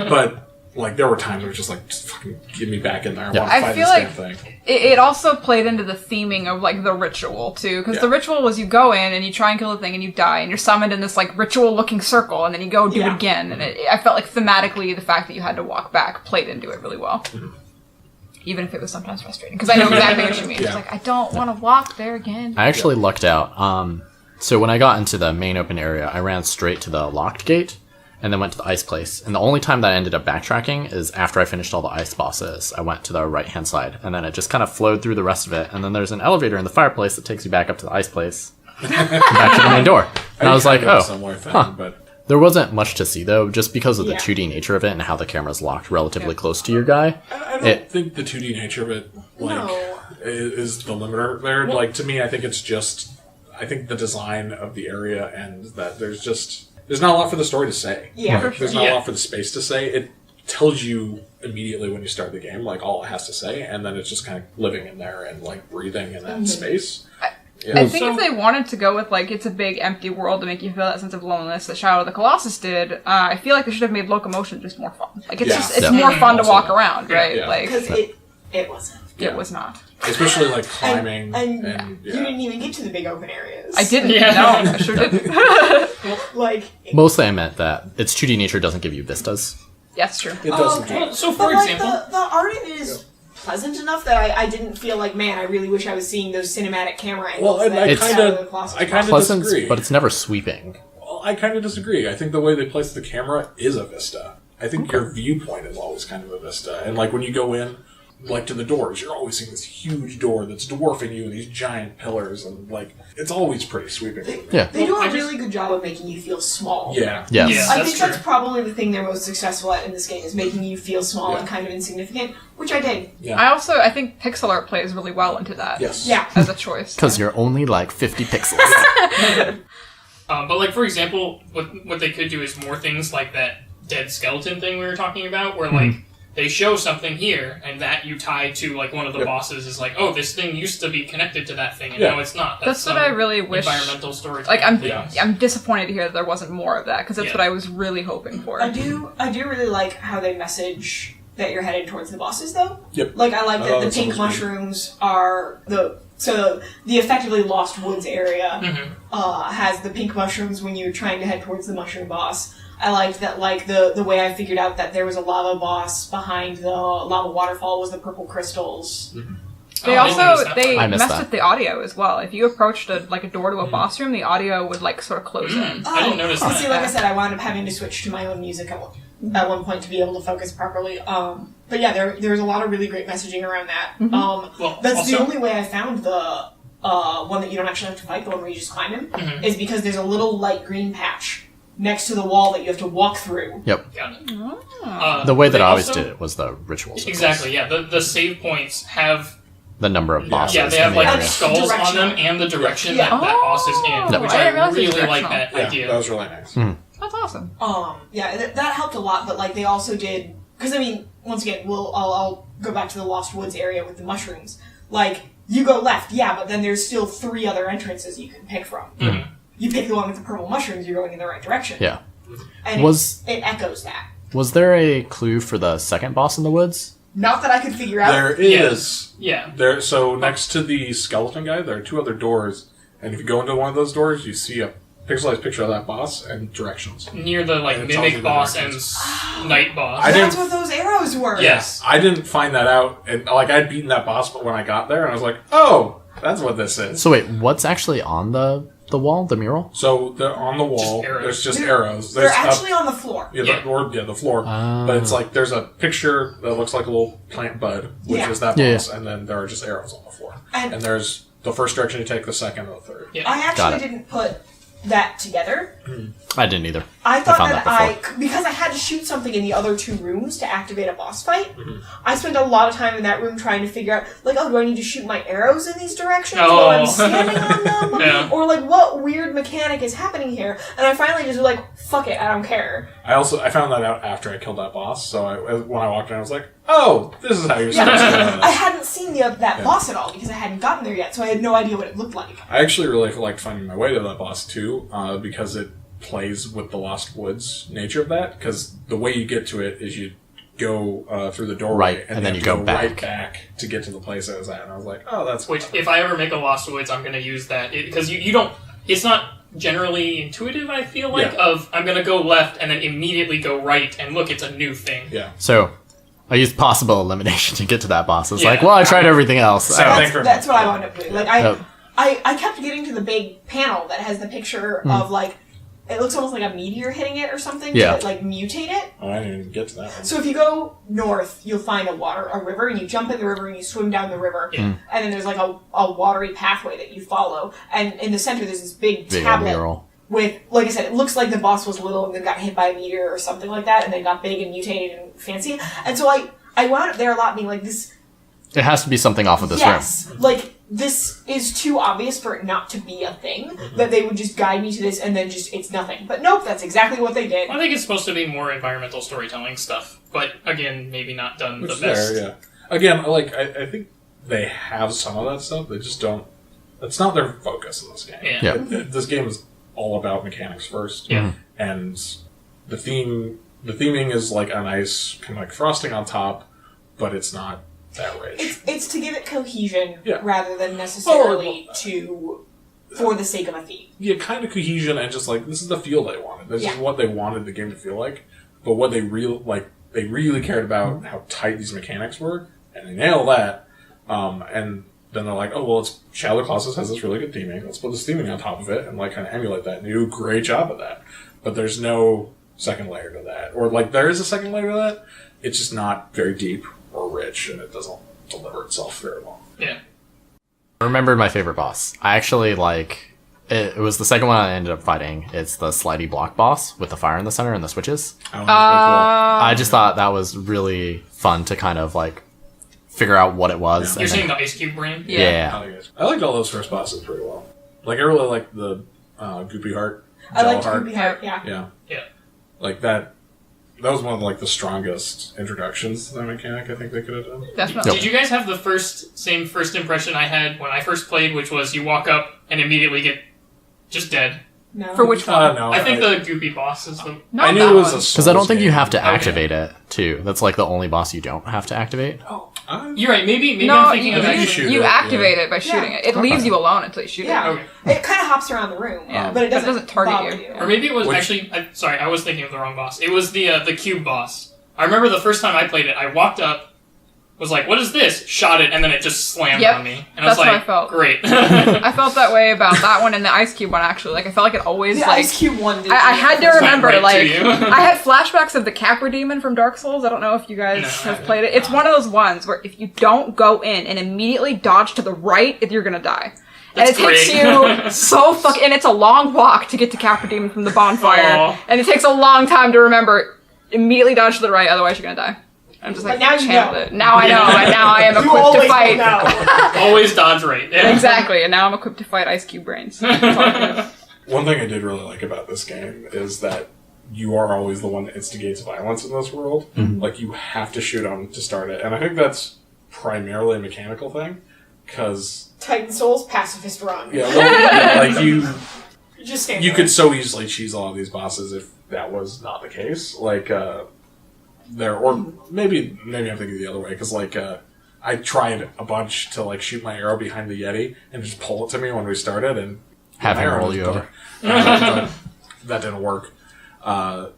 But like there were times where it was just like, just fucking get me back in there. I want to I fight feel this like damn thing. it also played into the theming of like the ritual too, because the ritual was you go in and you try and kill the thing and you die and you're summoned in this like ritual-looking circle and then you go do it again, and I felt like thematically the fact that you had to walk back played into it really well. Even if it was sometimes frustrating, because I know exactly what you mean. It's like, I don't want to walk there again. I actually lucked out. So when I got into the main open area, I ran straight to the locked gate, and then went to the ice place. And the only time that I ended up backtracking is after I finished all the ice bosses. I went to the right-hand side, and then it just kind of flowed through the rest of it. And then there's an elevator in the fireplace that takes you back up to the ice place, and back to the main door. And I was like, a oh, similar thing, but there wasn't much to see, though, just because of the Yeah. 2D nature of it and how the camera's locked relatively close to your guy. I don't think the 2D nature of it like is the limiter there. Like to me, I think it's just the design of the area and that there's not a lot for the story to say. Yeah, for Like, there's not a lot for the space to say. It tells you immediately when you start the game like all it has to say, and then it's just kind of living in there and like breathing in that space. I think if they wanted to go with, like, it's a big empty world to make you feel that sense of loneliness that Shadow of the Colossus did, I feel like they should have made locomotion just more fun. Like, it's more fun to walk around, right? Yeah. Like, Because it wasn't. it was not. Especially like climbing And you didn't even get to the big open areas. I didn't. Yeah. No, I sure didn't. Like, Mostly I meant that its 2D nature doesn't give you vistas. Yes, true. It doesn't. okay. Well, so, But for like example... the art in it is pleasant enough that I didn't feel like, man, I really wish I was seeing those cinematic camera angles. Well, and that I It's- Shadow of the Colossus I kinda was. Pleasant, disagree. but it's never sweeping. Well, I kind of disagree. I think the way they place the camera is a vista. I think your viewpoint is always kind of a vista. And like when you go in, like to the doors, you're always seeing this huge door that's dwarfing you and these giant pillars, and like it's always pretty sweeping. Yeah. They do I a just- really good job of making you feel small. Yeah. Yes. Yeah. I That's think true. that's probably the thing they're most successful at in this game, is making you feel small and kind of insignificant, which I dig. I think pixel art plays really well into that. Yes. Yeah. As a choice. Because you're only like 50 pixels. But like, for example, what they could do is more things like that dead skeleton thing we were talking about, where like they show something here, and that you tie to like one of the bosses is like, oh, this thing used to be connected to that thing, and now it's not. That's what I really wish. Environmental storage. Like, thing. I'm disappointed to hear that there wasn't more of that, because that's what I was really hoping for. I do really like how they message that you're headed towards the bosses, though. Yep. Like, I like that the that's pink always mushrooms are the effectively Lost Woods area has the pink mushrooms when you're trying to head towards the mushroom boss. I liked that, like, the way I figured out that there was a lava boss behind the lava waterfall was the purple crystals. They I didn't notice also that they part. I missed messed that. with the audio as well. If you approached a door to a boss room, the audio would like sort of close in. I didn't notice that. See, like I said, I wound up having to switch to my own music at one point to be able to focus properly. But yeah, there's a lot of really great messaging around that. Well, That's the also- only way I found the one that you don't actually have to fight, the one where you just climb him, is because there's a little light green patch next to the wall that you have to walk through. Yep. Got it. The way that they I always also- did it was the ritual circles. Exactly, yeah. The save points have The number of bosses. they have in the like area. skulls on Directional. them and the direction Yeah. that boss is in, Oh, which I I didn't realize it was really like directional. that Yeah, idea. that was really nice. That's awesome. That helped a lot, but like they also did, because I mean, once again, I'll go back to the Lost Woods area with the mushrooms. Like, you go left, yeah, but then there's still 3 other entrances you can pick from. You pick the one with the purple mushrooms, you're going in the right direction. Yeah. And it echoes that. Was there a clue for the second boss in the woods? Not that I could figure out. There is. Yeah. So next to the skeleton guy, there are 2 other doors, and if you go into one of those doors, you see a pixelized picture of that boss and directions. Near the like And it tells you mimic the boss and directions. night boss. I That's didn't- what those arrows were. Yes. I didn't find that out, and like I'd beaten that boss, but when I got there, and I was like, "Oh, that's what this is." So wait, what's actually on the wall, the mural? So on the wall, Just arrows. there's just They're- arrows. They're There's actually on the floor. the floor. But it's like there's a picture that looks like a little plant bud, which Yeah. is that Yeah, boss, and then there are just arrows on the floor. And- there's the first direction you take, the second, and the third. Yeah. I Got actually it. didn't put that together. I didn't either. I thought found that that because I had to shoot something in the other 2 rooms to activate a boss fight, Mm-hmm. I spent a lot of time in that room trying to figure out, like, oh, do I need to shoot my arrows in these directions Oh. while I'm standing on them? Yeah. Or, like, what weird mechanic is happening here? And I finally just was like, fuck it, I don't care. I found that out after I killed that boss. So when I walked in, I was like, "Oh, this is how you're supposed to do I this." hadn't seen that boss at all because I hadn't gotten there yet, so I had no idea what it looked like. I actually really liked finding my way to that boss too, because it plays with the Lost Woods nature of that. Because the way you get to it is you go through the doorway, Right, and then have you to go right back. back to get to the place I was at. And I was like, "Oh, that's Which, if I ever make a Lost Woods, I'm going to use that. Because you don't... It's not generally intuitive, I feel like, Yeah. of I'm going to go left and then immediately go right, and look, it's a new thing. yeah." So I used possible elimination to get to that boss. It's Yeah. like, well, I tried everything else. Same thing. That's what I wound up doing. Like, Yep. I kept getting to the big panel that has the picture of, like, it looks almost like a meteor hitting it or something Yeah. to, like, mutate it. Oh, I didn't even get to that one. So if you go north, you'll find a river, and you jump in the river and you swim down the river. And then there's like a watery pathway that you follow. And in the center, there's this big Big tablet mural. with, like I said, it looks like the boss was little and then got hit by a meteor or something like that, and then got big and mutated and fancy. And so I wound up there a lot being like, this, It has to be something off of this yes, like, this is too obvious for it not to be a thing, that they would just guide me to this and then just, it's nothing. But nope, that's exactly what they did. I think it's supposed to be more environmental storytelling stuff. But, again, maybe not done Which the is best. there, yeah. Again, like I think they have some of that stuff. They just don't. That's not their focus in this game. Yeah. Yeah. This game is all about mechanics first. Yeah. And the theming is like a nice kind of like frosting on top, but it's not that rich. It's to give it cohesion Yeah. rather than necessarily for the sake of a theme. Yeah, kind of cohesion and just like this is the feel they wanted. This is Yeah. what they wanted the game to feel like. But what they really cared about how tight these mechanics were, and they nailed that. And then they're like, oh well, it's Shadow of the Colossus has this really good theming. Let's put this theming on top of it and like kind of emulate that. And they do a great job of that. But there's no second layer to that, or like there is a second layer to that. It's just not very deep or rich, and it doesn't deliver itself very well. Yeah. I remembered my favorite boss. I actually like it was the second one I ended up fighting. It's the slidey block boss with the fire in the center and the switches. I don't know, it's I just thought that was really fun to kind of like figure out what it was. Yeah. You're and saying then- the Ice Cube brain? yeah. pretty cool. I liked all those first bosses pretty well. Like I really liked the Goopy Heart. I like Jello Creepy Heart, yeah. Yeah. Yeah. Like that was one of like the strongest introductions to that mechanic I think they could have done. Definitely. Did you guys have the same first impression I had when I first played, which was you walk up and immediately get just dead? No. For which one? No, I think the Goopy boss is the... Not I knew that it was one. a Because I don't think you have to Okay. activate it too. That's like the only boss you don't have to activate. You're right, maybe No, I'm thinking you, of you actually... shoot you it, activate yeah. it by shooting Yeah. it. It leaves you alone until you shoot Yeah. Okay. It kind of hops around the room, Yeah, but it but it doesn't, doesn't target bother you. Or maybe it was Which- actually... sorry, I was thinking of the wrong boss. It was the cube boss. I remember the first time I played it, I walked up, was like, what is this? Shot it, and then it just slammed Yep. on me. And That's I was what like, I felt. great. I felt that way about that one and the Ice Cube one, actually. Like, I felt like it always, The like... Ice Cube one did. I had to Went remember, right to like, you. I had flashbacks of the Capra Demon from Dark Souls. I don't know if you guys No, I have haven't. played it. It's one of those ones where if you don't go in and immediately dodge to the right, you're gonna die. And That's it takes great. you and it's a long walk to get to Capra Demon from the bonfire. Aw. And it takes a long time to remember, immediately dodge to the right, otherwise you're gonna die. I'm just like, But now you channel know. it. Now I know, and now I am You equipped to always will fight. know. Always dodge right. Yeah. Exactly, and now I'm equipped to fight Ice Cube brains. That's all it is. One thing I did really like about this game is that you are always the one that instigates violence in this world. Like, you have to shoot them to start it. And I think that's primarily a mechanical thing, because... Titan Souls, pacifist run. Yeah, well, like, Just stand you there. could so easily cheese a lot of these bosses if that was not the case. Like, or maybe I'm thinking the other way, because, like, I tried a bunch to, like, shoot my arrow behind the Yeti and just pull it to me when we started, and Have my him arrow roll was you done. over. That didn't work. But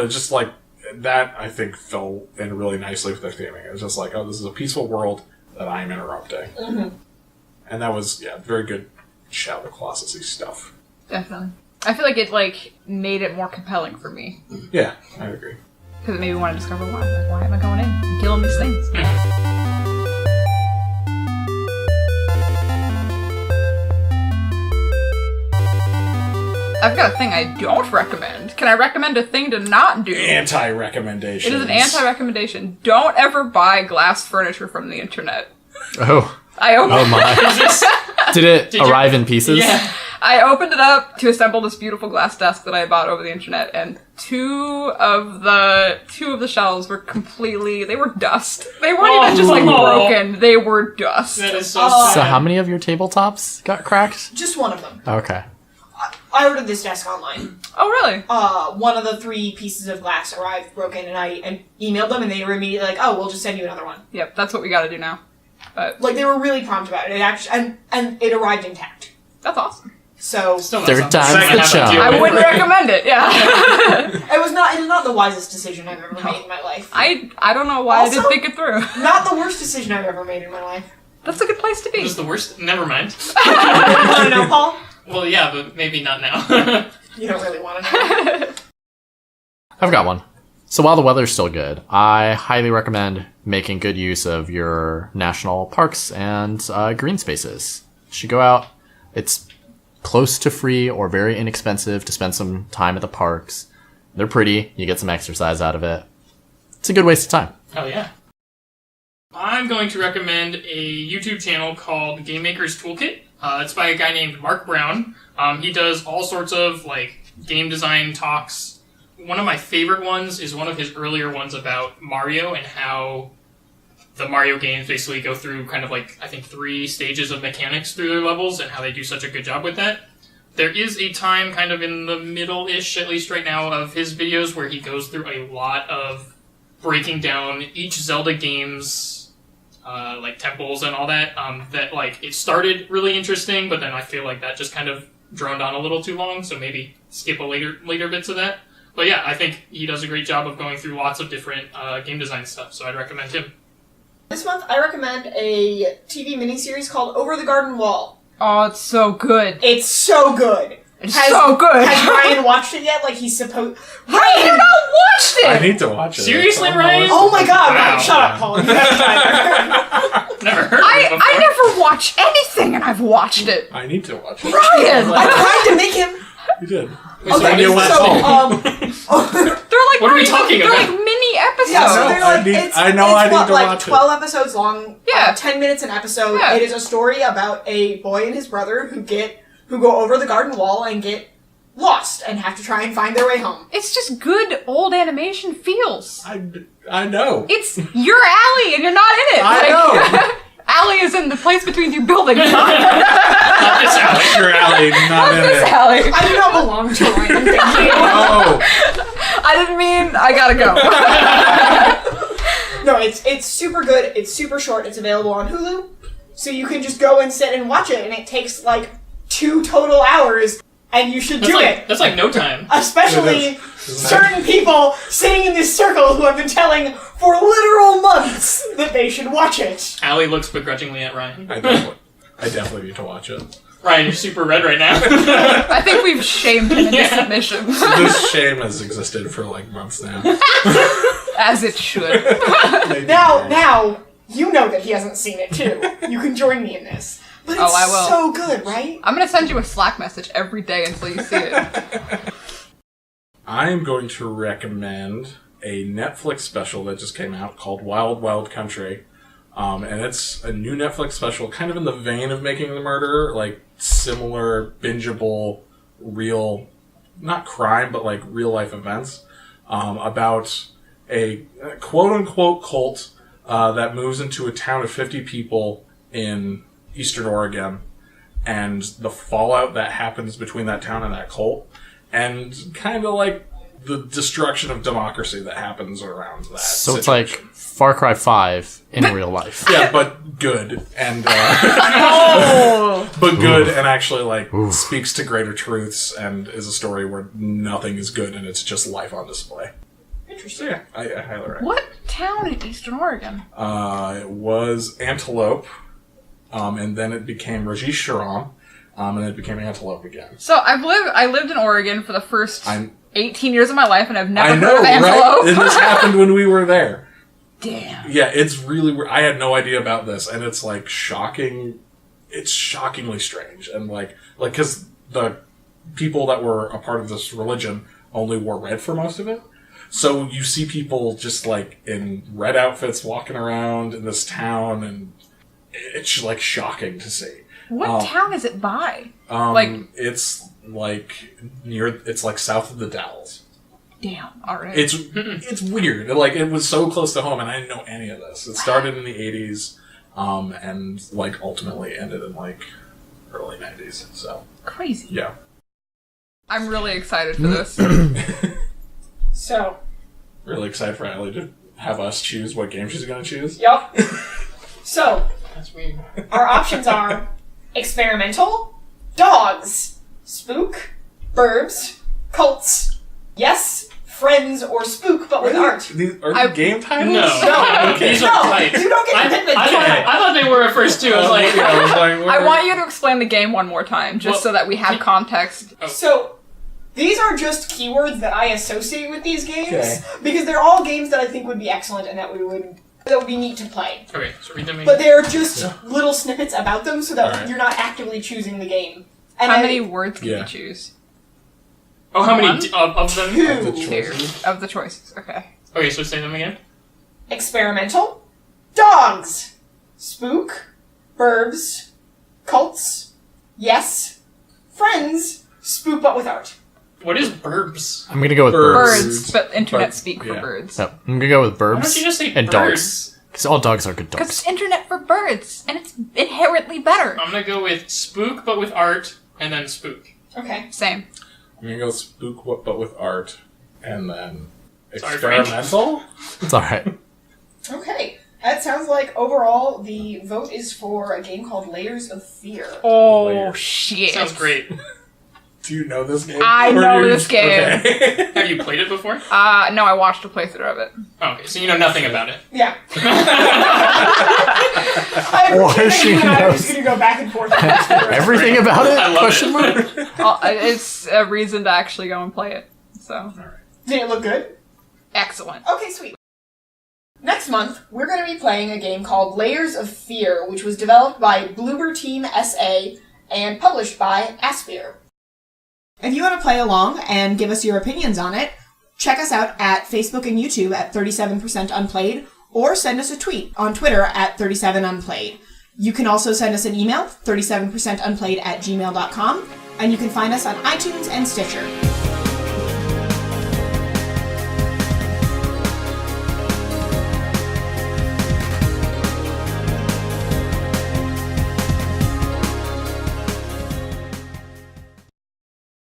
it's just like, that I think fell in really nicely with their theming. It was just like, oh, this is a peaceful world that I am interrupting. And that was, very good Shadow of the Colossus-y stuff. Definitely. I feel like it, made it more compelling for me. Yeah, I agree. Because it made me want to discover why. Like, why am I going in and killing these things? I've got a thing I don't recommend. Can I recommend a thing to not do? Anti-recommendation. It is an anti-recommendation. Don't ever buy glass furniture from the internet. Oh. I opened, Oh my. Did it Did you- arrive in pieces? Yeah. I opened it up to assemble this beautiful glass desk that I bought over the internet, and two of the shelves were they were dust. They weren't even just broken. They were dust. That is so sad. So how many of your tabletops got cracked? Just one of them. Okay. I ordered this desk online. Oh, really? One of the 3 pieces of glass arrived broken, and I emailed them, and they were immediately like, "Oh, we'll just send you another one." Yep, that's what we gotta do now. But Like, they were really prompt about it. It actually, and it arrived intact. that's awesome. So Still not Third something time's I'm gonna the have to charm. deal I with. wouldn't recommend it. Yeah. it was not the wisest decision I've ever made in my life. I don't know why I didn't Also- think it through. Not the worst decision I've ever made in my life. That's a good place to It be. was the worst. Never mind. You want to know, Paul? Well, yeah, but maybe not now. You don't really want to know. I've got one. So while the weather's still good, I highly recommend making good use of your national parks and green spaces. You should go out. It's close to free or very inexpensive to spend some time at the parks. They're pretty. You get some exercise out of it. It's a good waste of time. Hell yeah. I'm going to recommend a YouTube channel called Game Maker's Toolkit. It's by a guy named Mark Brown. He does all sorts of game design talks. One of my favorite ones is one of his earlier ones about Mario and how the Mario games basically go through kind of I think 3 stages of mechanics through their levels and how they do such a good job with that. There is a time kind of in the middle-ish, at least right now, of his videos where he goes through a lot of breaking down each Zelda game's temples and all that. It started really interesting, but then I feel like that just kind of droned on a little too long, so maybe skip a later bits of that. But yeah, I think he does a great job of going through lots of different game design stuff, so I'd recommend him. This month, I recommend a TV miniseries called Over the Garden Wall. Oh, it's so good. It's so good. It's so good. Has Ryan watched it yet? He's supposed... How have you not watched it? I need to watch it. Seriously, Ryan? Oh my god, Wow. Ryan, shut up, Paul. You haven't tried it. Never heard of it before. I never watch anything, and I've watched it. I need to watch it. Ryan! I tried to make him... You did. Wait, so Okay, what is this? They're like What are we talking they're about? like mini episodes. Yeah, so No, they're I need to watch it. 12 episodes long, Yeah. 10 minutes an episode. Yeah. It is a story about a boy and his brother who go over the garden wall and get lost and have to try and find their way home. It's just good old animation feels. I know. It's your alley, and you're not in it. I know. Alley is in the place between 2 buildings. Not Not this alley. Your alley, not in this it. alley. I do not belong to Ryan, thank you. Oh, I didn't mean I gotta go. No, it's super good, it's super short, it's available on Hulu, so you can just go and sit and watch it, and it takes 2 total hours, and you should do it. That's no time. Especially certain people sitting in this circle who have been telling for literal months that they should watch it. Allie looks begrudgingly at Ryan. I definitely need to watch it. Ryan, you're super red right now. I think we've shamed him into Yeah. submission. This shame has existed for months now. As it should. Maybe more. Now, you know that he hasn't seen it too. You can join me in this. But it's I will. so good, right? I'm gonna send you a Slack message every day until you see it. I am going to recommend a Netflix special that just came out called Wild Wild Country. And it's a new Netflix special, kind of in the vein of Making the Murderer, like similar, bingeable, real, not crime, but like real life events, about a quote-unquote cult that moves into a town of 50 people in Eastern Oregon, and the fallout that happens between that town and that cult, and kind of like the destruction of democracy that happens around that. So it's situation. like Far Cry 5 in real life. Yeah, but good and Oh! but good and actually like speaks to greater truths and is a story where nothing is good and it's just life on display. Interesting. Yeah, I highly recommend. What town in Eastern Oregon? It was Antelope, and then it became Rajesh Sharon, and then it became Antelope again. So I lived in Oregon for the first I'm- 18 years of my life, and I've never I know, heard of Antelope. right? And this happened when we were there. Damn. Yeah, it's really weird. I had no idea about this, and it's like shocking. It's shockingly strange, and like because the people that were a part of this religion only wore red for most of it. So you see people just like in red outfits walking around in this town, and it's like shocking to see. What town is it by? It's like it's like south of the Dalles. Damn. All right. It's weird. Like it was so close to home, and I didn't know any of this. It started in the 80s, and like ultimately ended in like early 90s. So Crazy. yeah. I'm really excited for this. So, Really excited for Allie to have us choose what game she's going to choose. yep. So, That's weird. our options are experimental, dogs, spook, burbs, cults, yes, friends, or spook, but with art. These are game titles? No. Okay. These are No, types. you don't get to I pick the thought, game. I thought they were at first too. I was like, Yeah, I was like, I want you to explain the game one more time, just so that we have context. So, these are just keywords that I associate with these games Okay. because they're all games that I think would be excellent and that would be neat to play. okay, so read them again. But they're just little snippets about them so that Alright. you're not actively choosing the game. And How I- many words can Yeah. you choose? Oh, how many One? of them? Two. The choices. Of the choices. Okay. Okay, so say them again. Experimental, dogs, spook, burbs, cults, yes, friends, spook but with art. What is burbs? I'm gonna go with Birds. Birds, birds. but internet But- speak for yeah. birds. Yep, I'm gonna go with Why burbs don't you just say and birds? dogs. Because all dogs are good Because dogs. it's internet for birds, and it's inherently better. I'm gonna go with spook, but with art, and then spook. Okay. Same. I'm going to go spook but with art, and then Sorry, Frank. experimental? It's alright. Okay. That sounds like overall the vote is for a game called Layers of Fear. Oh, Layer. shit. Sounds great. Do you know this game? I Or know you- this game. Okay. Have you played it before? No, I watched a playthrough of it. Oh, okay, so you know nothing about it. Yeah. I Or appreciate that she you and I are knows. just going to go back and forth. on this for the rest. Everything about it? I love Question it. mark? It's a reason to actually go and play it. So, Did it look good? excellent. Okay, sweet. Next month, we're going to be playing a game called Layers of Fear, which was developed by Bloober Team SA and published by Aspyr. If you want to play along and give us your opinions on it, check us out at Facebook and YouTube at 37% Unplayed, or send us a tweet on Twitter at 37unplayed. You can also send us an email, 37percentunplayed@gmail.com, and you can find us on iTunes and Stitcher.